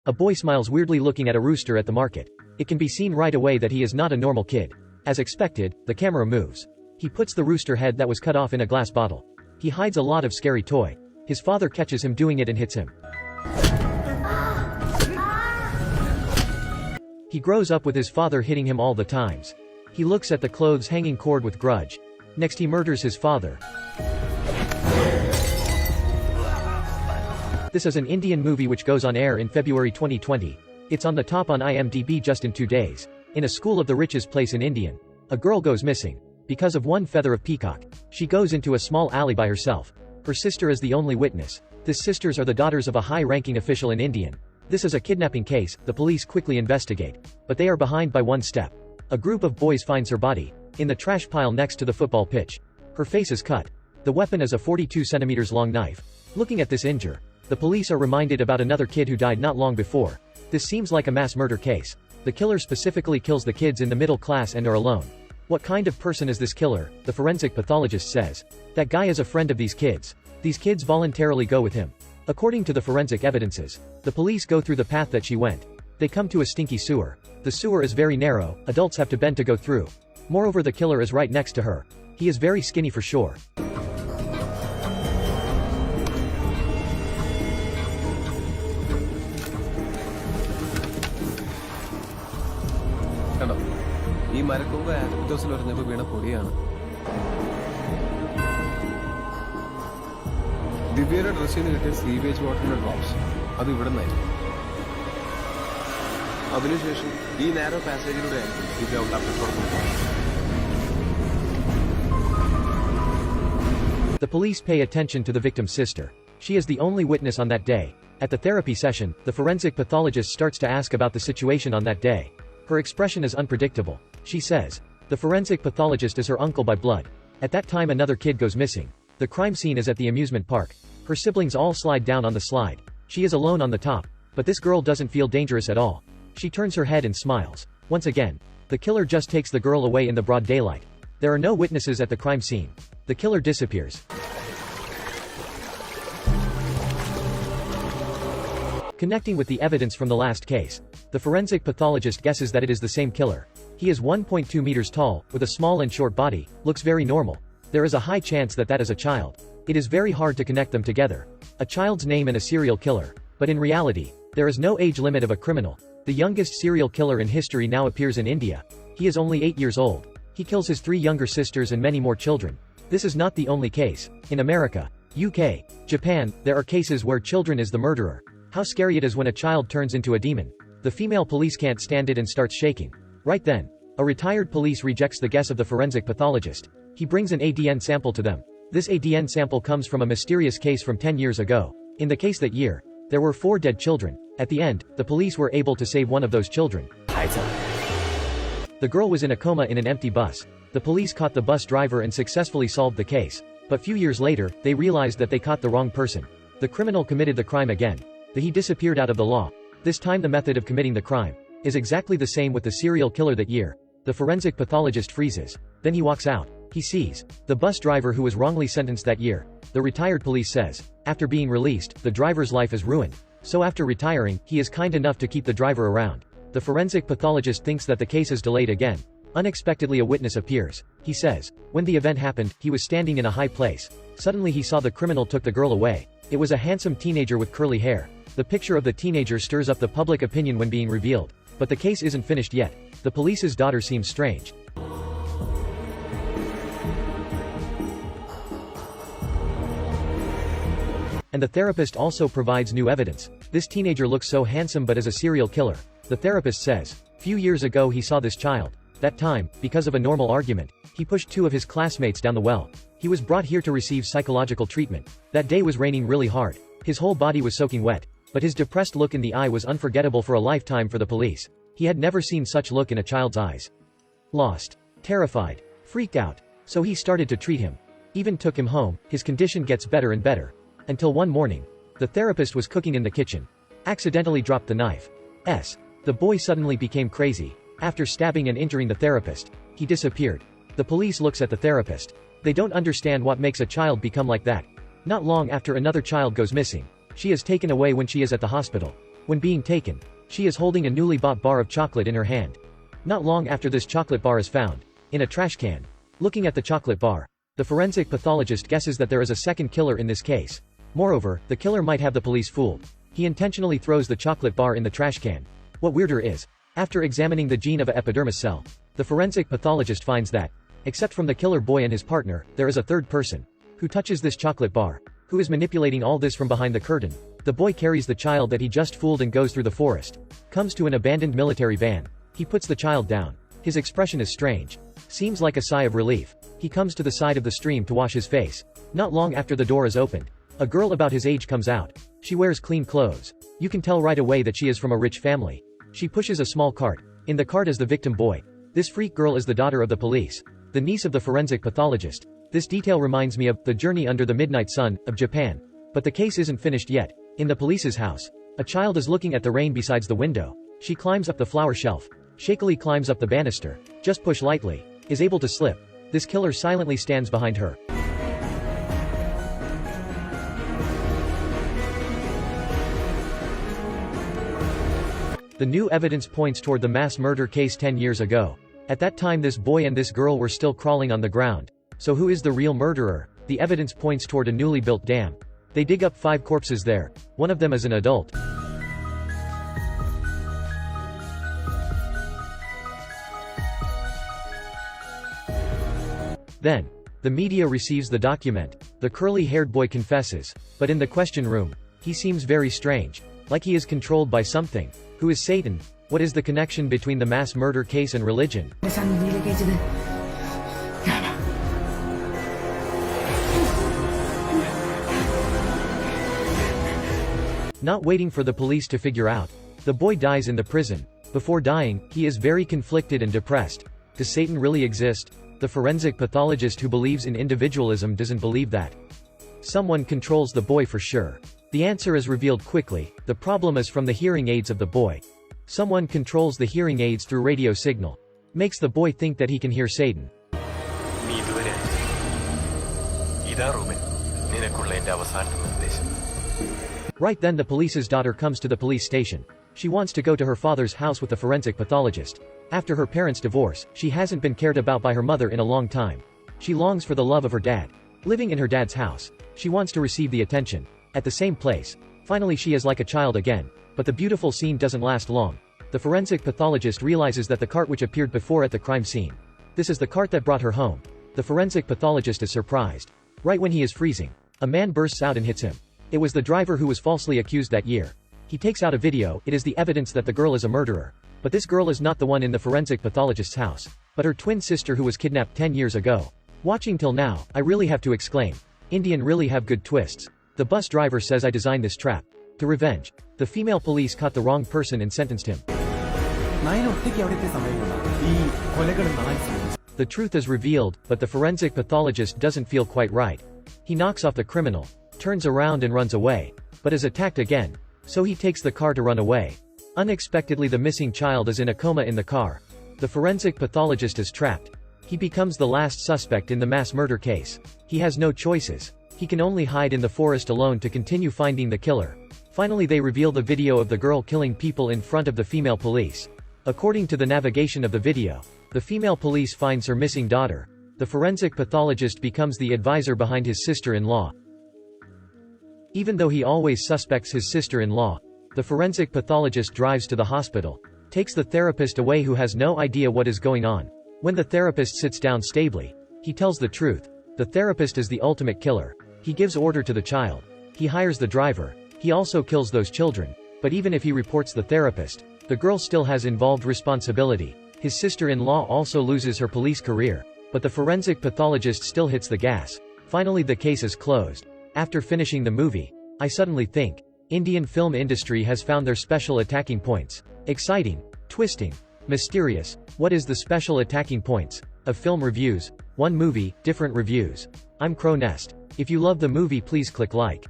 A boy smiles weirdly looking at a rooster at the market. It can be seen right away that he is not a normal kid. As expected, the camera moves. He puts the rooster head that was cut off in a glass bottle. He hides a lot of scary toy. His father catches him doing it and hits him. He grows up with his father hitting him all the times. He looks at the clothes hanging cord with grudge. Next he murders his father. This is an Indian movie which goes on air in February 2020. It's on the top on IMDb just in 2 days. In a school of the richest place in India, a girl goes missing. Because of one feather of peacock, she goes into a small alley by herself. Her sister is the only witness. These sisters are the daughters of a high-ranking official in India. This is a kidnapping case. The police quickly investigate, but they are behind by one step. A group of boys finds her body in the trash pile next to the football pitch. Her face is cut. The weapon is a 42 centimeters long knife. Looking at this injury, the police are reminded about another kid who died not long before. This seems like a mass murder case. The killer specifically kills the kids in the middle class and are alone. What kind of person is this killer? The forensic pathologist says. That guy is a friend of these kids. These kids voluntarily go with him. According to the forensic evidences, the police go through the path that she went. They come to a stinky sewer. The sewer is very narrow, adults have to bend to go through. Moreover, the killer is right next to her. He is very skinny for sure. ഈ മരക്കൊമ്പ് ആസ്ബറ്റോസിൽ എറിഞ്ഞപ്പോൾ വീണ പൊടിയാണ്. ദിവ്യയുടെ ഡ്രസ്സിൽ നിന്ന് കിട്ടിയ sewage വാട്ടറിന്റെ drops അത് ഇവിടെ നിന്നായിരുന്നു. അതിനുശേഷം ഈ നാരോ പാസേജിലൂടെ ദിവ്യ ഉണ്ടാക്കി. The police pay attention to the victim's sister. She is the only witness on that day. At the therapy session, the forensic pathologist starts to ask about the situation on that day. Her expression is unpredictable. She says, the forensic pathologist is her uncle by blood. At that time another kid goes missing. The crime scene is at the amusement park. Her siblings all slide down on the slide. She is alone on the top. But this girl doesn't feel dangerous at all. She turns her head and smiles. Once again, the killer just takes the girl away in the broad daylight. There are no witnesses at the crime scene. The killer disappears. Connecting with the evidence from the last case, the forensic pathologist guesses that it is the same killer. He is 1.2 meters tall, with a small and short body, looks very normal. There is a high chance that that is a child. It is very hard to connect them together. A child's name and a serial killer. But in reality, there is no age limit of a criminal. The youngest serial killer in history now appears in India. He is only 8 years old. He kills his 3 younger sisters and many more children. This is not the only case. In America, UK, Japan, there are cases where children is the murderer. How scary it is when a child turns into a demon. The female police can't stand it and starts shaking. Right then, a retired police rejects the guess of the forensic pathologist. He brings an ADN sample to them. This ADN sample comes from a mysterious case from 10 years ago. In the case that year, there were 4 dead children. At the end, the police were able to save one of those children. The girl was in a coma in an empty bus. The police caught the bus driver and successfully solved the case. But few years later, they realized that they caught the wrong person. The criminal committed the crime again. He disappeared out of the law. This time the method of committing the crime is exactly the same with the serial killer that year. The forensic pathologist freezes. Then he walks out. He sees the bus driver who was wrongly sentenced that year. The retired police says, after being released, the driver's life is ruined. So after retiring, he is kind enough to keep the driver around. The forensic pathologist thinks that the case is delayed again. Unexpectedly a witness appears. He says, when the event happened, he was standing in a high place. Suddenly he saw the criminal took the girl away. It was a handsome teenager with curly hair. The picture of the teenager stirs up the public opinion when being revealed. But the case isn't finished yet. The police's daughter seems strange. And the therapist also provides new evidence. This teenager looks so handsome but is a serial killer. The therapist says, few years ago he saw this child. That time, because of a normal argument, he pushed 2 of his classmates down the well. He was brought here to receive psychological treatment. That day was raining really hard. His whole body was soaking wet. But his depressed look in the eye was unforgettable for a lifetime for the police. He had never seen such look in a child's eyes. Lost. Terrified. Freaked out. So he started to treat him. Even took him home. His condition gets better and better. Until one morning, the therapist was cooking in the kitchen. Accidentally dropped the knife. The boy suddenly became crazy. After stabbing and injuring the therapist, he disappeared. The police looks at the therapist. They don't understand what makes a child become like that. Not long after another child goes missing. She is taken away when she is at the hospital. When being taken, she is holding a newly bought bar of chocolate in her hand. Not long after this chocolate bar is found, in a trash can. Looking at the chocolate bar, the forensic pathologist guesses that there is a second killer in this case. Moreover, the killer might have the police fooled. He intentionally throws the chocolate bar in the trash can. What weirder is, after examining the gene of a epidermis cell, the forensic pathologist finds that, except from the killer boy and his partner, there is a third person, who touches this chocolate bar, who is manipulating all this from behind the curtain. The boy carries the child that he just fooled and goes through the forest. Comes to an abandoned military van. He puts the child down. His expression is strange. Seems like a sigh of relief. He comes to the side of the stream to wash his face. Not long after the door is opened, a girl about his age comes out. She wears clean clothes. You can tell right away that she is from a rich family. She pushes a small cart. In the cart is the victim boy. This freak girl is the daughter of the police, the niece of the forensic pathologist. This detail reminds me of The Journey Under the Midnight Sun of Japan. But the case isn't finished yet. In the police's house, a child is looking at the rain besides the window. She climbs up the flower shelf, shakily climbs up the banister, just push lightly, is able to slip. This killer silently stands behind her. The new evidence points toward the mass murder case 10 years ago. At that time this boy and this girl were still crawling on the ground. So who is the real murderer? The evidence points toward a newly built dam. They dig up 5 corpses there. One of them is an adult. Then, the media receives the document. The curly-haired boy confesses. But in the question room, he seems very strange. Like he is controlled by something. Who is Satan? What is the connection between the mass murder case and religion? Not waiting for the police to figure out, the boy dies in the prison. Before dying, he is very conflicted and depressed. Does Satan really exist? The forensic pathologist who believes in individualism doesn't believe that. Someone controls the boy for sure. The answer is revealed quickly. The problem is from the hearing aids of the boy. Someone controls the hearing aids through radio signal. Makes the boy think that he can hear Satan. Right then the police's daughter comes to the police station. She wants to go to her father's house with the forensic pathologist. After her parents' divorce, she hasn't been cared about by her mother in a long time. She longs for the love of her dad. Living in her dad's house, she wants to receive the attention. At the same place, finally she is like a child again. But the beautiful scene doesn't last long. The forensic pathologist realizes that the cart which appeared before at the crime scene. This is the cart that brought her home. The forensic pathologist is surprised. Right when he is freezing, a man bursts out and hits him. It was the driver who was falsely accused that year. He takes out a video. It is the evidence that the girl is a murderer. But this girl is not the one in the forensic pathologist's house, but her twin sister who was kidnapped 10 years ago. Watching till now, I really have to exclaim. Indian really have good twists. The bus driver says I designed this trap. To revenge. The female police caught the wrong person and sentenced him. The truth is revealed, but the forensic pathologist doesn't feel quite right. He knocks off the criminal, turns around and runs away, but is attacked again. So he takes the car to run away. Unexpectedly the missing child is in a coma in the car. The forensic pathologist is trapped. He becomes the last suspect in the mass murder case. He has no choices. He can only hide in the forest alone to continue finding the killer. Finally they reveal the video of the girl killing people in front of the female police. According to the navigation of the video, the female police finds her missing daughter. The forensic pathologist becomes the advisor behind his sister-in-law. Even though he always suspects his sister-in-law, the forensic pathologist drives to the hospital, takes the therapist away who has no idea what is going on. When the therapist sits down stably, he tells the truth. The therapist is the ultimate killer. He gives order to the child. He hires the driver. He also kills those children. But even if he reports the therapist, the girl still has involved responsibility. His sister-in-law also loses her police career. But the forensic pathologist still hits the gas. Finally the case is closed. After finishing the movie, I suddenly think, Indian film industry has found their special attacking points. Exciting, twisting, mysterious. What is the special attacking points of film reviews? One movie, different reviews. I'm Crow Nest. If you love the movie please click like.